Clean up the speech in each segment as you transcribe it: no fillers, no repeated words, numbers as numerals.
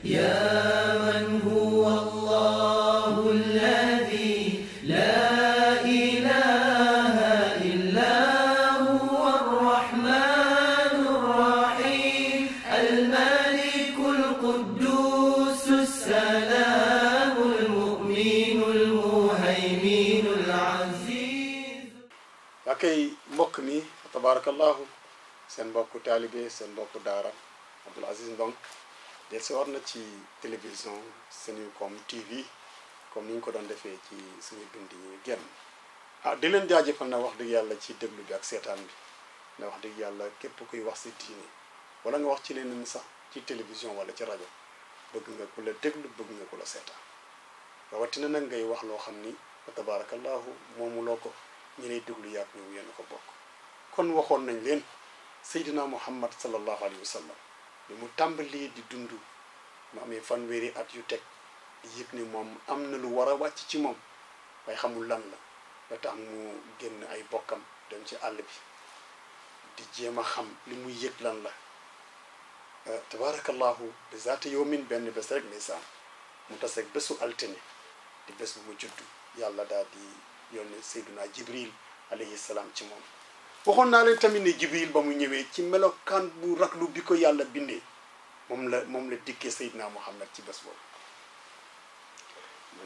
يا من هو الله الذي لا إله إلا هو الرحمن الرحيم الملك القدوس السلام المؤمن المهيمن العزيز. akay mbokk mi tabarakallahu seen mbokku taalibe seen mbokku daara Abdoul Aziz Ndong del si war na ci télévision Senucom TV comme ni ñu ko doon defee ci suñu bind yi génn di leen jaajëfal na wax dëgg yàlla ci déglu bi ak seetaan bi na wax dëgg yàlla képp kuy wax si diine wala nga wax ci leneen sax ci télévision wala ci rajo bëgg nga ku la déglu bëgg nga ku la seetaan rawatina nag ngay wax loo xam ni tabarakallahu moomuloo ko ñi lay déglu yàgg ñëw yéen ko bokk kon waxoon nañ leen Seydina Muhammad sallallahu alayhi wa sallam li mu tàmbalee di dund mu amee fanweeri at yu teg di yëg ni moom am na lu war a wàcc ci moom waaye xamul lan la ba tax mu génn ay bokkam dem ci àll bi di jéem a xam li muy yëg lan la tabarakallahu bi zaata yawmin benn bés rek ndeysaan mu taseeg bésu altine di bés bu mu judd yàlla daal di yónni Seydina Jibril alayhi salaam ci moom waxoon naa leen tamit ne Jibril ba mu ñëwee ci melokaan bu raglu bi ko yàlla bindee moom la dikkee Seydina Muhammad ci bés boobu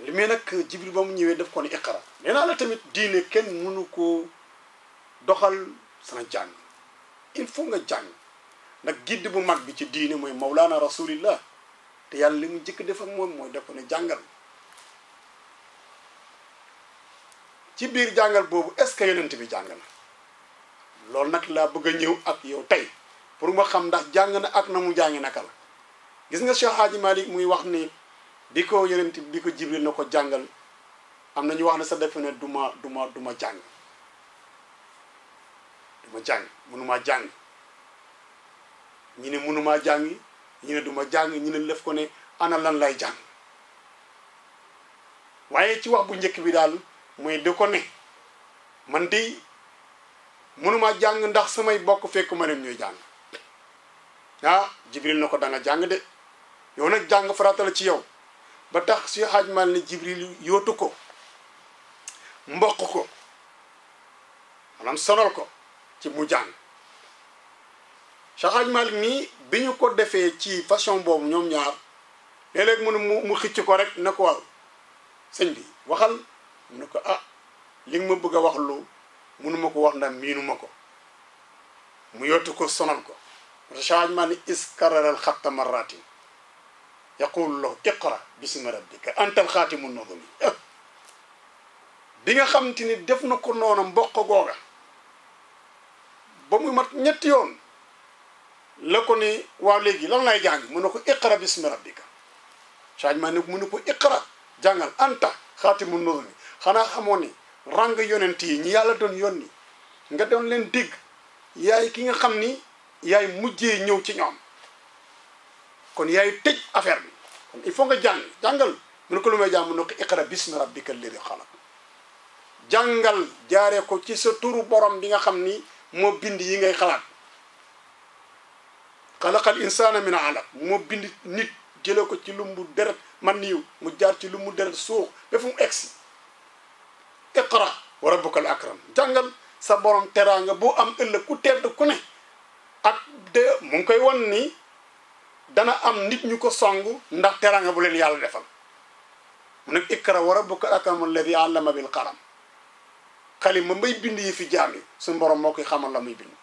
li mee nag Jibril ba mu ñëwee daf ko ne iqra nee naa la tamit diine kenn mënu ko doxal sana jàng il faut nga jàng nag gidd bu mag bi ci diine mooy Mawlana Rasulillah te yàlla li mu jëkk def ak moom mooy def ko ne jàngal ci biir jàngal boobu est-ce que yonent bi jàng na loolu nag laa bëgg a ñëw ak yow tey pour ma xam ndax jàng na ak na mu jàngi naka la gis nga Cheikh Hadji Malick muy wax ni bi ko yonent bi ko Jibril na ko jàngal am na ñu wax ne sa defe ne du ma jàng mënumaa jàng ñi ne mënumaa jàng ñi ne duma jàng ñi ne lef ko ne ana lan lay jàng waaye ci wax bu njëkk bi daal mooy di ko ne man de mënumaa jàng ndax samay bokk fekk ma leen ñuy jàng Jibril na ko da nga jàng de yow nag jàng farata la ci yow ba tax si Hadji Malick ne Jibril yootu ko mboq ko maanaam sonal ko ci mu jàng Cheikh Hadji Malick nii bi ñu ko defee ci façon boobu ñoom ñaar léeg-léeg mu xicc ko rek ne ko waaw sëñ bi waxal mu ne ko li nga ma bëgg a wax lu mënuma ko wax ndax miinuma ko mu yottu ko sonal ko parce que Cheikh Hadji Malick iskararal xatta marratin yaqulu lahu iqra bismi rabbika antal xaatimu nazmi bi nga xam te ni def na ko noona mboq googa ba muy mat ñetti yoon la ko ni waaw léegi lan lay jàng mu ne ko iqra bismi rabbika Cheikh Hadji Malick mu ne ko iqra jàngal anta xaatimu nazmi xanaa xamoo ni rang yonent yi ñi yàlla doon yónni nga doon leen dégg yaay ki nga xam ni yaay mujjee ñëw ci ñoom kon yaay tëj affaire bi kon il faut nga jàngal mu ne ko lu may jàng mu ne ko iqra bismi rabbika alladi xalaq jàngal jaaree ko ci sa turu borom bi nga xam ni moo bind yi ngay xalaat xalaqal insana min alaq moo bind nit jële ko ci lumbu deret man niyu mu jaar ci lumbu deret suux ba fu mu egsi iqra wa rabbukal akram jàngal sa borom teraanga boo am ëllëg ku tedd ku ne ak de mu ngi koy won ni dana am nit ñu ko song ndax teraanga bu leen yàlla defal mu nekk iqra wa rabbukal akram alladi allama bil qalam xalima may bind yi fi jaam yi suñu borom moo koy xamal la muy bind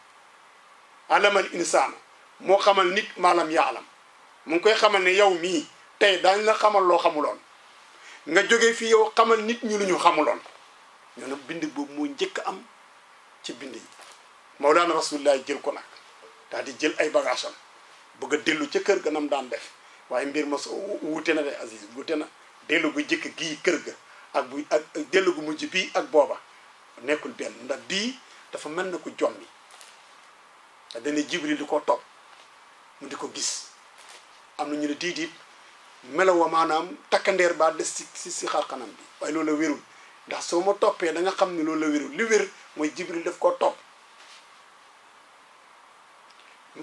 allamal insaana moo xamal nit maalam yaalam mu ngi koy xamal ne yow mii tey daañ la xamal loo xamuloon nga jógee fii yow xamal nit ñu lu ñu xamuloon ñoo nag bind boobu moo njëkk am ci bind yi Mawlana Rasulullah jël ko nag daal di jël ay bagage am bëgg a dellu ca kër ga nam daan def waaye mbir ma wute na de Aziz wute na dellu gu jëkk gii kër ga ak dellu gu mujj bii ak booba nekkul benn ndax bii dafa mel na ko jommi te dana Jibril di ko topp mu di ko gis am na ñu ne diit melawa maanaam takkandeer baa des si xar kanam bi waaye loolu la wérul ndax soo ma toppee da nga xam ne loolu la wérul li wér mooy Jibril daf ko topp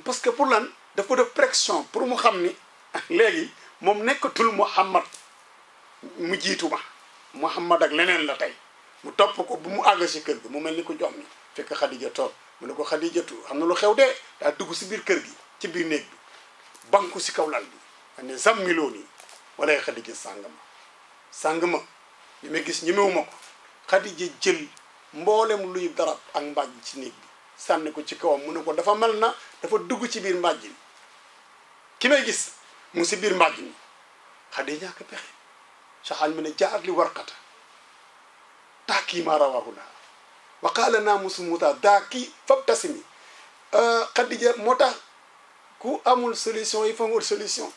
parce que pour lan daf ko def pression pour mu xam ni léegi moom nekkatul Muhammad mu jiitu ma Muhammad ak leneen la tey mu topp ko bu mu àgg si kër gi mu mel ni ko jox mi fekk Xadija toog mu ne ko Xadijatu xam na lu xew de daa dugg si biir kër gi ci biir néeg bi banku si kaw lal bi ma ne zammiloo nii walay Xadija sàng ma li ma gis ñemewuma ko Xadija jël mboolem luy darab ak mbàjj ci néeg bi sànni ko ci kawam mu ne ko dafa mel na dafa dugg ci biir mbàjj mi ki may gis mu si biir mbàjj mi Xadija ñàkk pexe saxaan mi ne jaar li warqata taakii maa rawaahu laa wa qaala naamusu muusaa daaki fabtasimi Xadija moo tax ku amul solution yi fa nga solution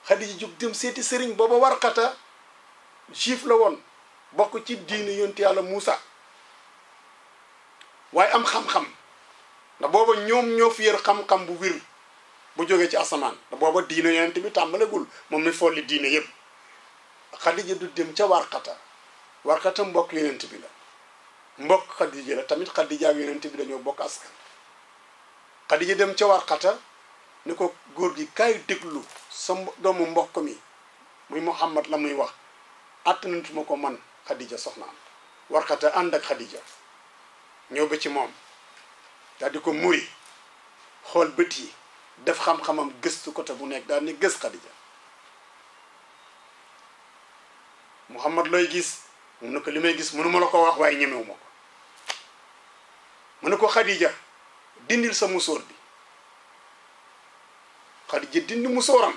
Xadija jóg dem seeti sëriñ booba warqata juif la woon bokk ci diine yonent yàlla Muusa waaye am xam-xam ndax booba ñoom ñoo fi yor xam-xam bu wir bu jógee ci asamaan ndax booba diine yonent bi tàmbalegul moom mi folli diine yëpp Xadija du dem ca warqata mbokk yonent bi la mbokk Xadija la tamit Xadija ak yonent bi dañoo bokk askan Xadija dem ca warqata ni ko góor gi kaay déglu sa doomu mbokk mi muy Muhammad la muy wax attanantuma ko man Xadija soxnaam warqata ànd ak Xadija ñëw ba ci moom daal di ko muri xool bët yi def xam-xamam gëstu côté bu nekk daal ni gës Xadija Muhammad looy gis mun na ko li may gis mënuma la ko wax waaye ñemewuma ko mu ne ko Xadija dindil sa musóor bi Xadija dindi musóoram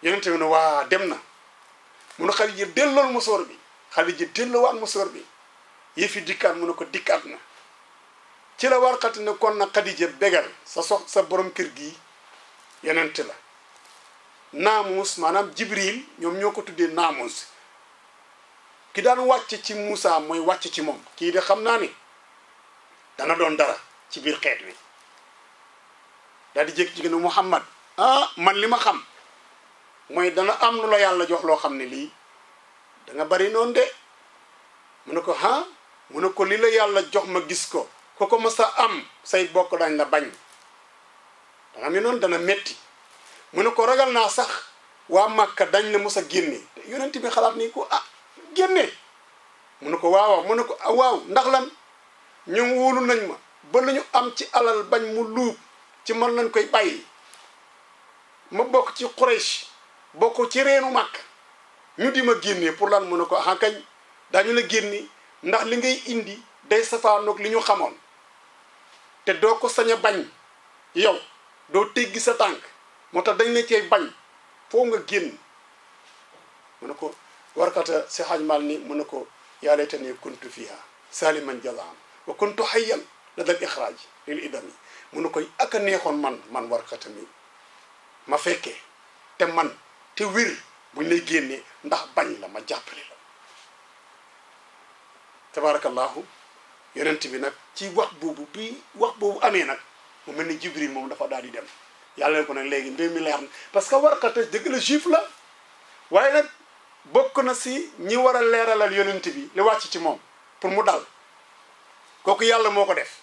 yonent bi ne waa dem na mu ne Xadija dellool musóor bi Xadija delloowaat musóor bi yëfi dikkaat mu ne ko dikkaat na ci la warqati ne kon na Xadija bégal sa borom kër gi yonent la naamus maanaam Jibril ñoom ñoo ko tuddee naamus ki daan wàcc ci Muusa mooy wàcc ci moom kii de xam naa ni dana doon dara ci biir xeet wi daal di jékki-jékki ne Muhammad man li ma xam mooy dana am lu la yàlla jox loo xam ne lii da nga bari noonu de mu ne ko mu ne ko li la yàlla jox ma gis ko ko mës a am say bokk dañ la bañ da nga mi noonu dana metti mu ne ko ragal naa sax waa Màkka dañ la mës a génne te yonent bi xalaat ni ko génne mu ne ko waaw mu ne ko waaw ndax lan ñoom wóolu nañ ma ba lu ñu am ci alal bañ mu luub ci man lañ koy bàyyi ma bokk ci Quraysh bokk ci reenu Màkka ñu di ma génnee pour lan mu ne ko kañ dañu la génne ndax li ngay indi day safaanoog li ñu xamoon te doo ko sañ a bañ yow doo teggi sa tànk moo tax dañ la cey bañ foo nga génn mu ne ko warkata si xajmal ni mu ne ko yaa laytanii kuntu fiha saliman jazaan wa kuntu hayyan la dal ixraaj lil idami mu ne koy ak a neexoon man warkata mi ma fekkee te man te wir buñ lay génnee ndax bañ la ma jàppale la tabarakallahu yonent bi nag ci wax boobu amee nag mu mel ni Jibril moom dafa daal di dem yàlla ne ko nag léegi mbir mi leer na parce que warkata dëgg la juif la waaye nag bokk na si ñi war a leeralal yonent bi li wàcc ci moom pour mu dal kooku yàlla moo ko def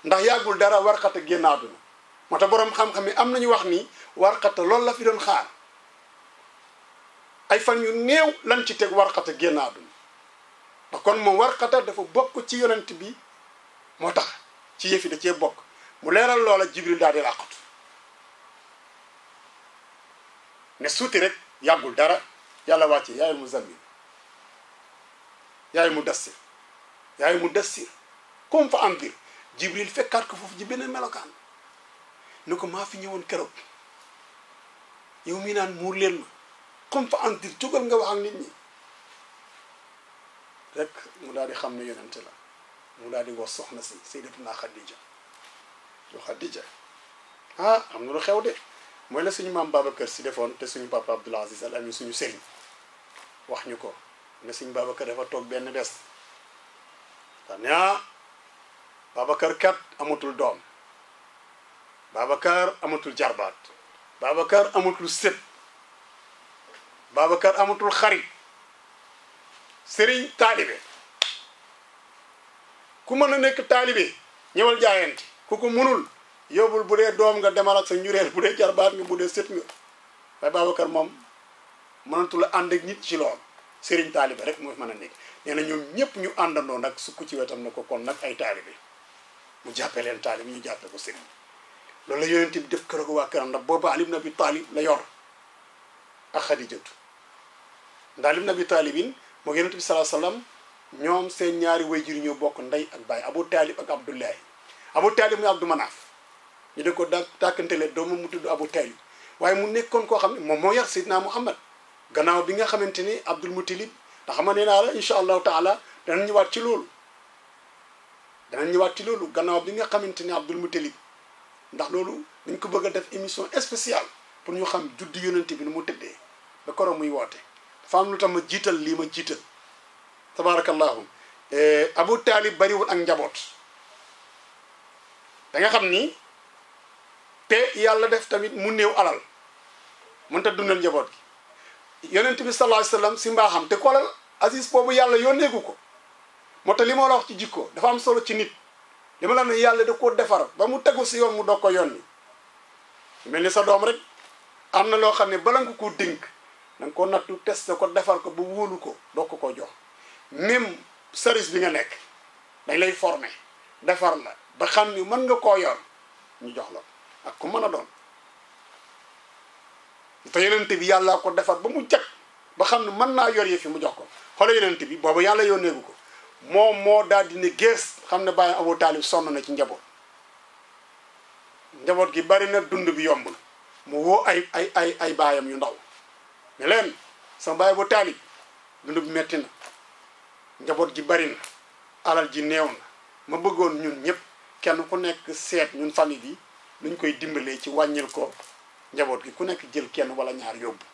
ndax yàggul dara warkata génn àdduna moo tax boroom xam-xam yi am nañu wax ni warkata loolu la fi doon xaar ay fan yu néew lan ci teg warkata génn àdduna ndax kon moom warkata dafa bokk ci yonent bi moo tax ci yëfi da cee bokk mu leeral loola Jibril daal di làqatu ne suuti rek yàggul dara yàlla wàcce yaay muzammil yaay mudassir comme fa andir Jibril fekkaat ko foofu ji beneen melokaan ni ko maa fi ñëwoon keroog yow mi naan muur leen ma comme fa andir jógal nga wax ak nit ñi rek mu daal di xam ne yonente la mu daal di wax soxna si sayyidatuna Xadija yow Xadija am na lu xew de mooy la suñu maam Babacar si defoon te suñu papa Abdoul Aziz Al Amin suñu sëriñ wax ñu ko ne suñu Babacar dafa toog benn bés daal ne Babacar kat amatul doom Babacar amatul jarbaat Babacar amatul sët Babacar amatul xarit sëriñ taalibe ku mën a nekk taalibe ñëwal jaayante ku ko mënul yóbbul bu dee doom nga demal ak sa njureel bu dee jarbaat nga bu dee sët nga waaye Babacar moom mënatu la ànd ak nit ci lool sëriñ taalibe rek moo fi mën a nekk nee na ñoom ñëpp ñu àndandoo nag sukk ci wetam ne ko kon nag ay taalibe mu jàppee leen taalibe ñu jàppee ko sëriñ loolu la yonent bi def kër ko waa këram ndax booba Ali ibn Abi Talib la yor ak Xadijatu ndax Ali ibn Abi Talibin moo yonent bi sallallahu alayhi wasallam ñoom seen ñaari wayjur ñoo bokk ndey ak baay Abu Talib ak Abdullahi Abu Talib muy Abdou Manaf ñu de ko tàkkantele doomam mu tudd Abu Talib waaye mu nekkoon koo xam ne moom moo yar Seydina Muhammad gannaaw bi nga xamante ni Abdul Mutalib ndax xam nee naa la incha allahu taala danañ ñëwaat ci loolu gannaaw bi nga xamante ni Abdul Mutalib ndax loolu dañ ko bëgg a def émission spéciale pour ñu xam juddu yonent bi nu mu tëddee ba koro muy woote dafa am lu tax ma jiital lii ma jiital tabarakallahu Abu Talib bariwul ak njaboot da nga xam ni te yàlla def tamit mu néew alal mënta dundal njaboot gi yonent bi sallallahu alayhi wasallam si mbaaxam te xoolal Aziz boobu yàlla yónneegu ko moo tax li ma la wax ci jikko dafa am solo ci nit li ma la ne yàlla da koo defar ba mu tegu si yoon mu doog ko yónni mel ni sa doom rek am na loo xam ne bala nga ko dénk da nga ko nattu testé ko defar ko ba wóolu ko doog ko koo jox même service bi nga nekk dañ lay former defar la ba xam ni mën nga koo yor ñu jox la ak ku mën a doon te yonent bi yàlla ko defar ba mu jag ba xam ne mën naa yor yi fi mu jox ko xoolal yonent bi boobu yàlla yónneegu ko moom moo daal di ne gees xam ne bàyyi Abu Talib sonn na ci njaboot gi bari na dund bi yombul mu woo ay baayam yu ndaw ne leen sama bàyyi Abu Talib dund bi metti na njaboot gi bari na alal ji néew na ma bëggoon ñun ñëpp kenn ku nekk seet ñun famille bi nuñ koy dimbalee ci wàññil ko njaboot gi ku nekk jël kenn wala ñaar yóbbu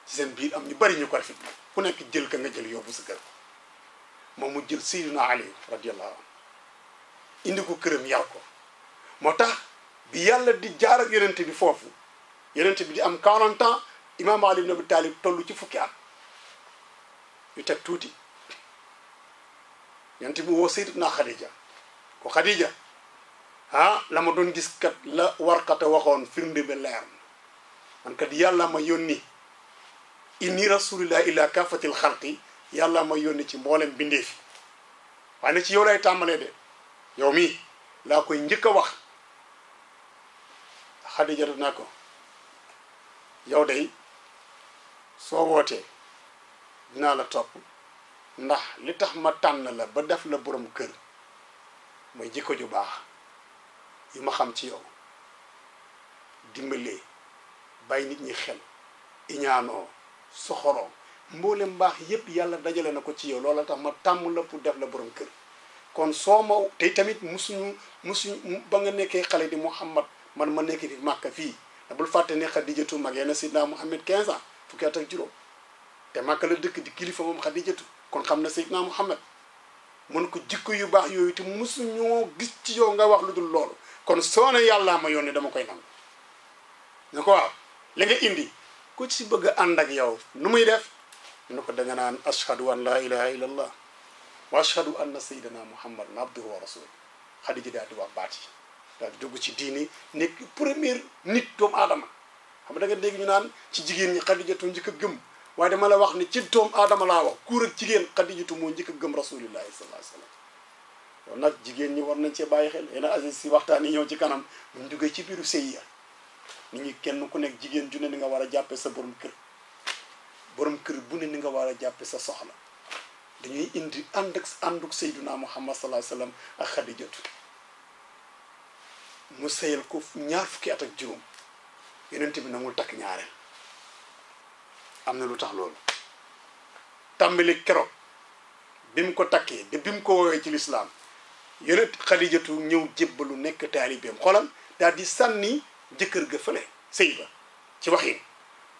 ci seen biir am ñu bari ñu ko rafet ku nekk jël ka nga jël yóbbu sa kër moom mu jël Seydina Ali radiyallahu anhu indi ko këram yar ko moo tax bi yàlla di jaar ak yonent bi foofu yonent bi di am 40 ans imaam Ali ibn Abi Talib toll ci fukki at yu teg tuuti yonent bi woo Seydina Khadija ko Khadija la ma doon gis kat la warkata waxoon firnde ba leer man kat yàlla ma yónni inni rasulillah ila kafatil xalqi yàlla ma yónni ci mboolem bindee fi waaye ne ci yow lay tàmbalee de yow mii laa koy njëkk a wax Xadija def naa ko yow day soo wootee dinaa la topp ndax li tax ma tànn la ba def la borom kër mooy jikko ju baax yi ma xam ci yow dimbalee bàyyi nit ñi xel iñaanoo soxoroo mboolem mbaax yépp yàlla dajale na ko ci yow loola tax ma tàmm la pour def la borom kër kon soo ma tey tamit musuñu ba nga nekkee xale di Muhammad man ma nekk fi Màkka fii da bul fàtte ne Xadijatu magee na Seydina Muhammad 15 ans fukki at ak juróom te Màkka la dëkk di kilifa moom Xadijatu kon xam na Seydina Muhammad mun ko jikko yu baax yooyu te musuñoo gis ci yow nga wax lu dul loolu kon soo ne yàllaa ma yónnee dama koy nangu ne ko waaw li nga indi ku ci bëgg a ànd ak yow nu muy def ne ko danga naan ashhadu an la ilaha illa allah wa ashhadu anna sayyidina muhammadan abduhu wa rasuluhu Xadija daal di wax baat yi daal di dugg ci diini nekk première nit doomu aadama xam nga da nga dégg ñu naan ci jigéen ñi Xadijatu njëkk a gëm waaye dama la wax ni ci doomu aadama laa wax kuur ak jigéen Xadijatu moo njëkk a gëm rasulillahi sallallahu alayhi wa sallam kon nag jigéen ñi war nañ cee bàyyi xel yéen Aziz si waxtaan yi ñëw ci kanam buñ duggee ci biiru sëy ya nit ñi kenn ku nekk jigéen ju ne ni nga war a jàppe sa borom kër bu ne ni nga war a jàppe sa soxla dañuy indi ànduk Seydina Muhammad sallallahu alayhi wa sallam ak Xadijatu mu sëyal ko ñaar fukki at ak juróom yonent bi nangul takk ñaareel am na lu tax loolu tàmbali keroog bi mu ko takkee de bi mu ko woowee ci lislaam yonent Xadijatu ñëw jébbalu nekk taalibeem xoolal daal di sànni jëkkër ga fële sëy ba ci waxin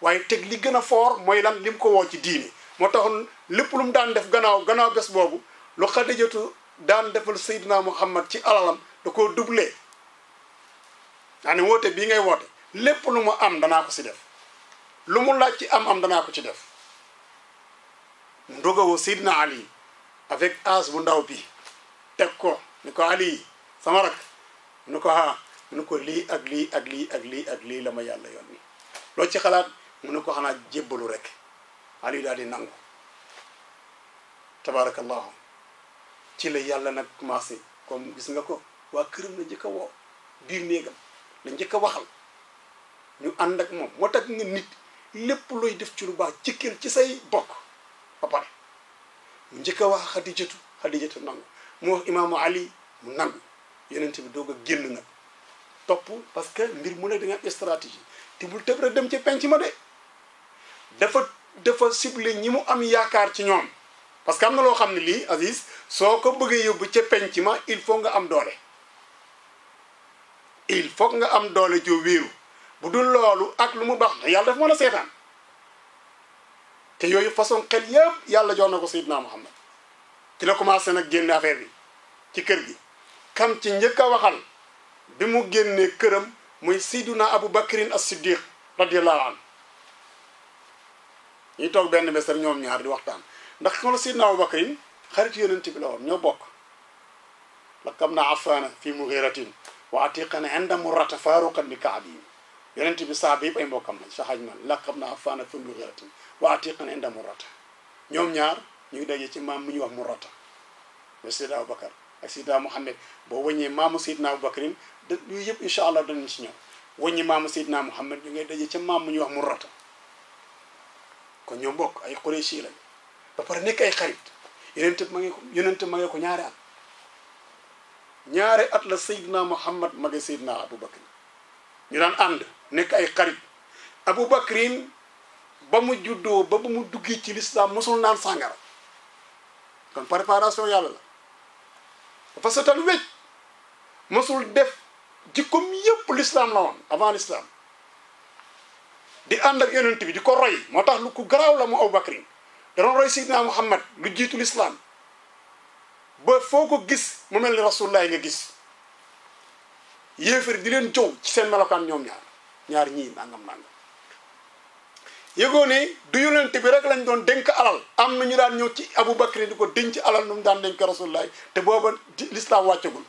waaye teg li gën a foor mooy lan lim ko woo ci diine moo taxoon lépp lu mu daan def gannaaw bés boobu lu Xadijatu daan defal Seydina Muhammad ci alalam da koo doublé daa ne woote bii ngay woote lépp lu mu am danaa ko si def lu mu laaj ci am danaa ko ci def mu ndogawoo Seydina Ali avec âge bu ndaw bi teg ko ni ko Ali sama rak ni ko mu ne ko lii ak lii ak lii ak lii ak lii la ma yàlla yónni loo ci xalaat mu ne ko xanaa jébbalu rek Ali daal di nangu tabarakallahu ci la yàlla nag commencé comme gis nga ko waa këram la njëkk a woo biir néegam la njëkk a waxal ñu ànd ak moom moo tax nga nit lépp looy def ci lu baax jëkkër ci say bokk ba pare mu njëkk a wax xadijatu nangu mu wax imaamu Ali mu nangu yonent bi doog a génn nag topp parce que mbir mu ne da nga am stratégie te bul tëb rek dem ci penc ma de dafa ciblé ñi mu am yaakaar ci ñoom parce que am na loo xam ne lii Aziz soo ko bëggee yóbbu ca penc ma il faut nga am doole il faut nga am doole joo wéeru bu dul loolu ak lu mu baax yàlla dafa mën a seetaan te yooyu façon xel yëpp yàlla jox na ko Seydina Muhammad ci la commencé nag génne affaire bi ci kër gi kam ci njëkk a waxal bi mu génnee këram muy Seydina Abu Bakrin as-Siddiq radiyallahu anhu ñuy toog benn bés rek ñoom ñaar di waxtaan ndax xam nga Seydina Abu Bakrin xarit yonent bi la woon ñoo bokk lakam na afaana fi mughiratin wa atiqan inda murrata faruqan bi kaabi yonent bi saaba yëpp ay mbokkam lañ sa xaj man lakam na afaana fi mughiratin wa atiqan inda murrata ñoom ñaar ñu ngi daje ci maam mu ñuy wax murrata mais Seydina Abu Bakar ak Seydina Muhammad boo wëññee maamu Seydina Abu Bakrin da yooyu yëpp incha allah danañ ci ñëw wëññi maamu Seydina Muhammad ñu ngay daje ca maam mu ñuy wax murrata kon ñoo bokk ay Qurayshi lañ ba pare nekk ay xarit yonent ma ngee ko ñaari at la Seydina Muhammad mage Seydina Abu Bakrin ñu daan ànd nekk ay xarit Abu Bakrin ba mu juddoo ba mu duggee ci lislaam mosul naan sàngara kon préparation yàlla la dafa setal wécc mosul def jikkoom yëpp lislaam la woon avant l'islam di ànd ak yonent bi di ko roy moo tax lu ku garaaw la mu Abu Bakrin da doon roy Seydina Muhammad lu jiitu l'islam ba foo ko gis mu mel ni rasulullah nga gis yéefar di leen jow ci seen melokaan ñoom ñaar ñii nangam yëgoo ne du yonent bi rek lañ doon dénk alal am na ñu daan ñëw ci Abu Bakr di ko denc alal nu mu daan dénk rasulullah te booba l'islam wàccagul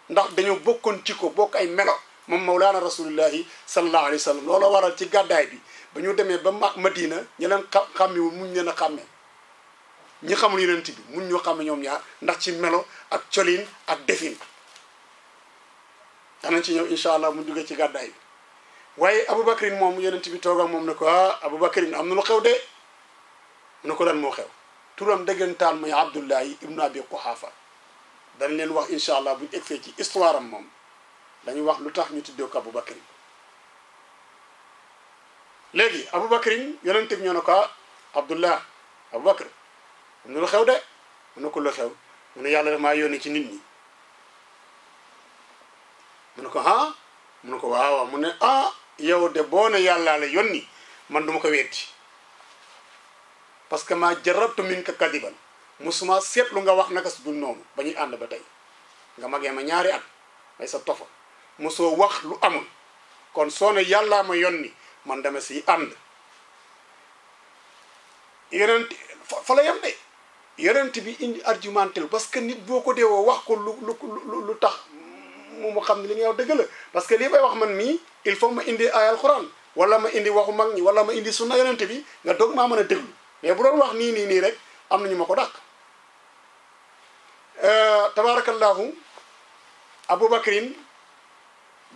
ndax dañoo bokkoon ci ko bokk ay melo moom mawlaana rasulullahi sallallahu alayhi wa sallam loola waral ci gàddaay bi ba ñu demee ba Madina ñu leen xàmmewul muñ leen a xàmmee ñi xamul yonent bi mun ñoo xàmme ñoom ñaar ndax ci melo ak colin ak defin danañ ci ñëw incha allah mu duggee ci gàddaay bi waaye Aboubacrine moom yonent bi toog ak moom ne ko ah Aboubacrine am na lu xew de mu ne ko lan moo xew turam dëggantaan mooy Abdullahi ibnu Abi Quhafa dañ leen wax incha allah buñu egsee ci histoire am moom dañuy wax lu tax ñu tuddee ko Aboubacrine léegi Aboubacrine yonent bi ñoo ne ko ah Abdullah Aboubacar am na lu xew de mu ne ko lu xew mu ne yàlla daf maa yónni ci nit ñi mu ne ko ah mu ne ko waaw mu ne ah yow de boo ne yàllaa la yónni man duma ko weddi parce que maa jarabtu min ka kadiban musuma seetlu nga wax naka su dul noonu ba ñuy ànd ba tey nga magee ma ñaari at may sa tofa mosoo wax lu amul kon soo ne yàllaa ma yónni man dama siy ànd yonent fa la yem de yonent bi indi argumentel parce que nit boo ko deewoo wax ko lu tax mu xam ne li nga wax dëgg la parce que lii bay wax man mii il faut ma indi ay alxuraan wala ma indi waxu mag ñi wala ma indi sunna yonent bi nga doog maa mën a déglu mais bu doon wax nii rek am nañu ma ko dàq tabarakallahu Aboubacrine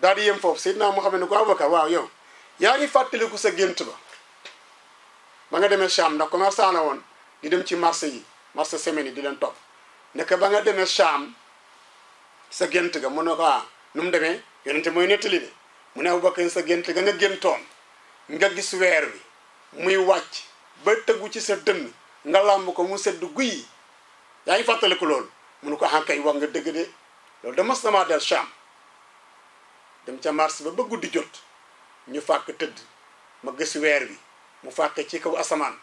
daal di yem foofu Seydina Muhammad ne ko Aboubacar waaw yow yaa ngi fàttaliku sa gént ba nga demee Cham ndax commerçant la woon di dem ci marché yi marché semaine yi di leen topp nekk ba nga demee Cham sa gént ga mu ne ko ah nu mu demee yonente mooy nettali de mu ne Aboubacar sa gént ga nga géntoon nga gis weer wi muy wàcc ba tëggu ci sa dënn nga làmb ko mu sedd guy yaa ngi fàttaliku loolu mu ne ko ah kay wax nga dëgg de loolu de mas namaa del Cham dem ca marché ba guddi jot ñu fàkk tëdd ma gis weer wi mu fàkke ci kaw asamaan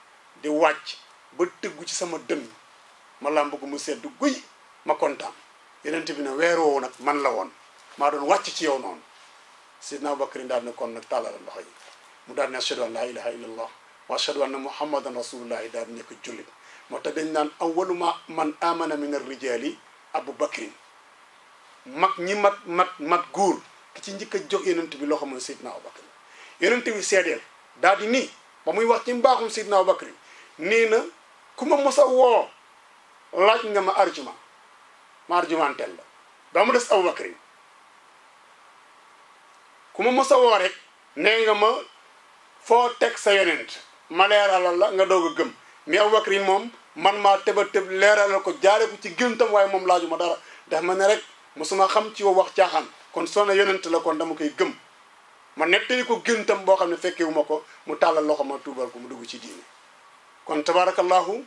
di wàcc ba tëggu ci sama dënn ma làmb ko mu sedd guy ma kontaan yenente bi ne weer woowu nag man la woon maa doon wàcc ci yow noonu Seydina Aboubacar daal ne kon nag tàllala loxo yi mu daal ne ashhadu an la ilaha illa allah wa ashhadu anna muhammadan rasulullahi daal nekk jullit moo tax dañ naan awwalu man amana min ar-rijali Aboubacrine mag ñi mat góor ki ci njëkk a jox yonent bi loxo mooy Seydina Abubakar yonent bi seedeel daal di nii ba muy wax ci mbaaxum Seydina Abubakar nee na ku ma mos a woo laaj nga ma argumentel la ba mu des Abubakar ku ma mos a woo rek nee nga ma foo teg sa yonent ma leeralal la nga doog a gëm mais Abubakar moom man maa tëba tëb leeralal ko jaare ko ci gëntam waaye moom laaju ma dara daf ma ne rek mosuma xam ci yow wax caaxaan kon soo na yonent la kon dama koy gëm ma nettali ko gëntam boo xam ne fekkewu ma ko mu tàllal loxo ma tuubal ko mu dugg ci diine kon tabarakallahu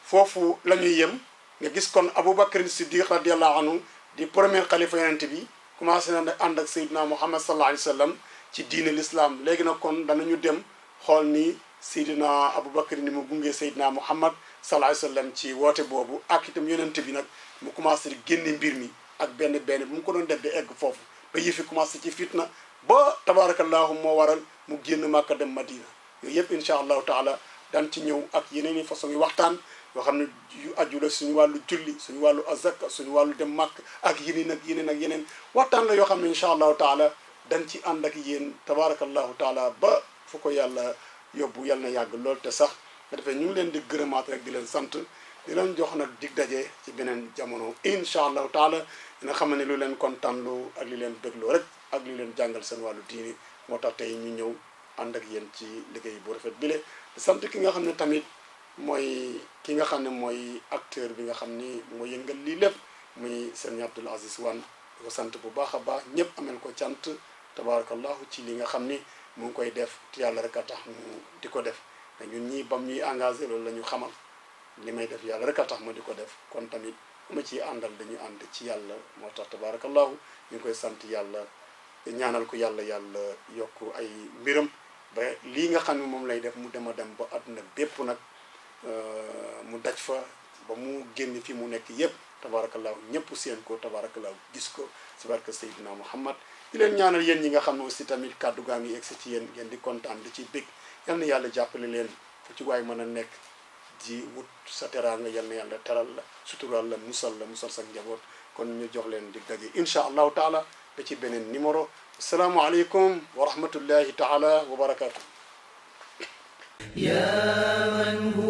foofu la ñuy yem nga gis kon Abubakar Siddiq radiallahu anhu di premier xalifa yonent bi commencé na ànd ak Seydina Muhammad sallallahu alayhi wa sallam ci diine l'islam léegi nag kon danañu dem xool ni Seydina Abubakar ni mu gungee Seydina Muhammad sallallahu alayhi wa sallam ci woote boobu ak itam yonent bi nag mu commencé di génne mbir mi ak benn bu mu ko doon def di egg foofu ba yëfi commencé ci fitna ba tabarakallahu moo waral mu génn Màkka dem Madina yooyu yëpp incha allahu taala daan ci ñëw ak yeneen i façon yi waxtaan yoo xam ne yu aju la suñu wàllu julli suñu wàllu azaka suñu wàllu dem màkk ak yeneen waxtaan la yoo xam ne incha allahu taala dañ ci ànd ak yéen tabarakallahu taala ba fu ko yàlla yóbbu yàlla na yàgg lool te sax nga defee ñu ngi leen di gërëmaat rek di leen sant di leen jox nag dig daje ci beneen jamono incha allahu taala dina xam ne lu leen kontaanloo ak li leen bégloo rek ak li leen jàngal seen wàllu diini moo tax tey ñu ñëw ànd ak yéen ci liggéey bu rafet bile di sant ki nga xam ne tamit mooy ki nga xam ne mooy acteur bi nga xam ni moo yëngal lii lépp muy Serigne Abdoul Aziz Wane di ko sant bu baax a baax ñëpp amel ko cant tabarakallahu ci li nga xam ni mu ngi koy def te yàlla rek a tax mu di ko def te ñun ñii bam ñuy engagé loolu la ñu xamal li may def yàlla rek a tax ma di ko def kon tamit ma ciy àndal dañuy ànd ci yàlla moo tax tabarakallahu ñu ngi koy sant yàlla ñaanal ko yàlla yokk ay mbiram ba lii nga xam ne moom lay def mu dem a dem ba àdduna bépp nag mu daj fa ba mu génn fi mu nekk yépp tabarakallahu ñëpp seen ko tabarakallahu gis ko si barke Seydina Muhammad di leen ñaanal yéen ñi nga xam ne aussi tamit kàddu gaa ngi egsi ci yéen ngeen di kontaan di ci bég yal na yàlla jàppale leen fu ci waay mën a nekk di wut sa teraanga yal na yàlla teral la sutural la musal sa njaboot kon ñu jox leen di daje incha allahu taala ba ci beneen numéro asalaamaaleykum wa rahmatullahi taala wa barakatuh يا من